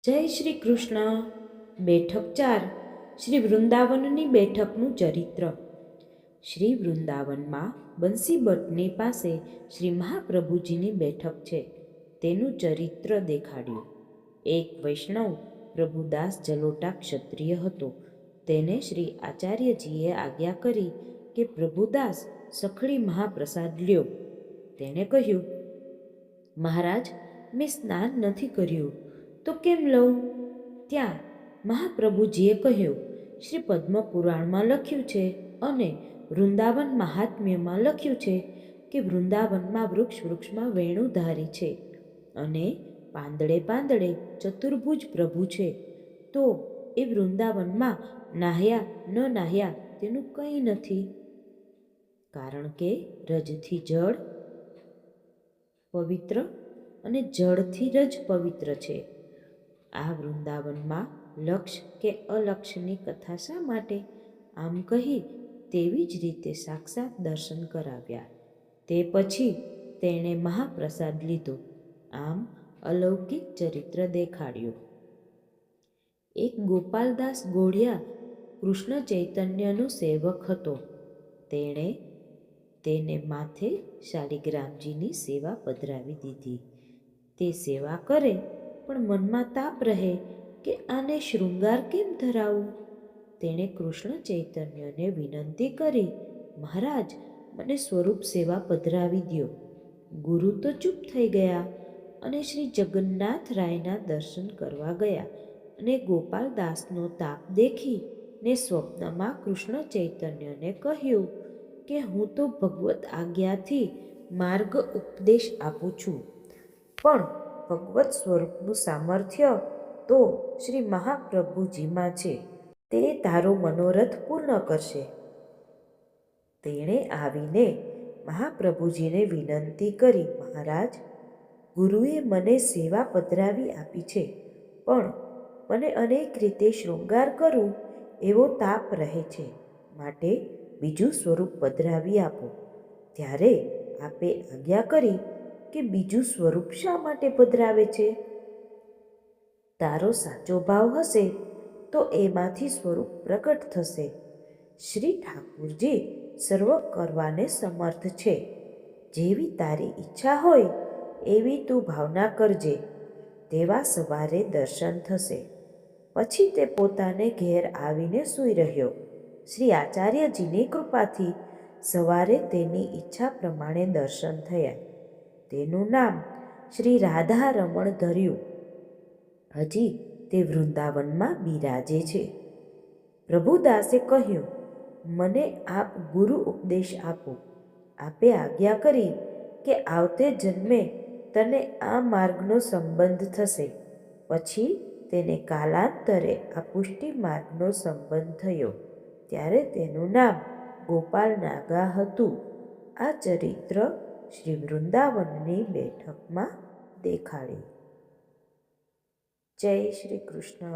જય શ્રી કૃષ્ણ. બેઠક 4. શ્રી વૃંદાવનની બેઠકનું ચરિત્ર. શ્રી વૃંદાવનમાં બંસી ભટ્ટની પાસે શ્રી મહાપ્રભુજીની બેઠક છે તેનું ચરિત્ર દેખાડ્યું. એક વૈષ્ણવ પ્રભુદાસ જલોટા ક્ષત્રિય હતો. તેને શ્રી આચાર્યજીએ આજ્ઞા કરી કે પ્રભુદાસ સખડી મહાપ્રસાદ લ્યો. તેણે કહ્યું, મહારાજ, મેં સ્નાન નથી કર્યું તો કેમ લઉં? ત્યાં મહાપ્રભુજીએ કહ્યું, શ્રી પદ્મપુરાણમાં લખ્યું છે અને વૃંદાવન મહાત્મ્યમાં લખ્યું છે કે વૃંદાવનમાં વૃક્ષમાં વેણુધારી છે અને પાંદડે પાંદડે ચતુર્ભુજ પ્રભુ છે. તો એ વૃંદાવનમાં નાહ્યા ન નાહ્યા તેનું કંઈ નથી, કારણ કે રજથી જળ પવિત્ર અને જળથી રજ પવિત્ર છે. આ વૃંદાવનમાં લક્ષ કે અલક્ષની કથા શા માટે? આમ કહી તેવી જ રીતે સાક્ષાત દર્શન કરાવ્યા. તે પછી તેણે મહાપ્રસાદ લીધો. આમ અલૌકિક ચરિત્ર દેખાડ્યું. એક ગોપાલદાસ ગોળિયા કૃષ્ણ ચૈતન્યનો સેવક હતો. તેણે તેને માથે શાલિગ્રામજીની સેવા પધરાવી દીધી. તે સેવા કરે પણ મનમાં તાપ રહે કે આને શૃંગાર કેમ ધરાવું? તેણે કૃષ્ણ ચૈતન્યને વિનંતી કરી, મહારાજ, મને સ્વરૂપ સેવા પધરાવી દ્યો. ગુરુ તો ચૂપ થઈ ગયા અને શ્રી જગન્નાથ રાયના દર્શન કરવા ગયા અને ગોપાલદાસનો તાપ દેખી ને સ્વપ્નમાં કૃષ્ણ ચૈતન્યને કહ્યું કે હું તો ભગવત આજ્ઞાથી માર્ગ ઉપદેશ આપું છું, પણ ભગવત સ્વરૂપનું સામર્થ્ય તો શ્રી મહાપ્રભુજીમાં છે. તે તારો મનોરથ પૂર્ણ કરશે. તેણે આવીને મહાપ્રભુજીને વિનંતી કરી, મહારાજ, ગુરુએ મને સેવા પધરાવી આપી છે, પણ મને અનેક રીતે શૃંગાર કરું એવો તાપ રહે છે, માટે બીજું સ્વરૂપ પધરાવી આપો. ત્યારે આપે આજ્ઞા કરી કે બીજું સ્વરૂપ શા માટે પધરાવે છે? તારો સાચો ભાવ હશે તો એમાંથી સ્વરૂપ પ્રગટ થશે. શ્રી ઠાકુરજી સર્વ કરવાને સમર્થ છે. જેવી તારી ઈચ્છા હોય એવી તું ભાવના કરજે. તેવા સવારે દર્શન થશે. પછી તે પોતાને ઘેર આવીને સૂઈ રહ્યો. શ્રી આચાર્યજીની કૃપાથી સવારે તેની ઈચ્છા પ્રમાણે દર્શન થયા. તેનું નામ શ્રી રાધા રમણ ધર્યું. હજી તે વૃંદાવનમાં બિરાજે છે. પ્રભુદાસે કહ્યું, મને આપ ગુરુ ઉપદેશ આપો. આપે આજ્ઞા કરી કે આવતે જન્મે તને આ માર્ગનો સંબંધ થશે. પછી તેને કાલાંતરે આ પુષ્ટિ માર્ગનો સંબંધ થયો. ત્યારે તેનું નામ ગોપાલ નાગા હતું. આ ચરિત્ર શ્રી વૃંદાવનની બેઠકમાં દેખાડ્યું. જય શ્રી કૃષ્ણ.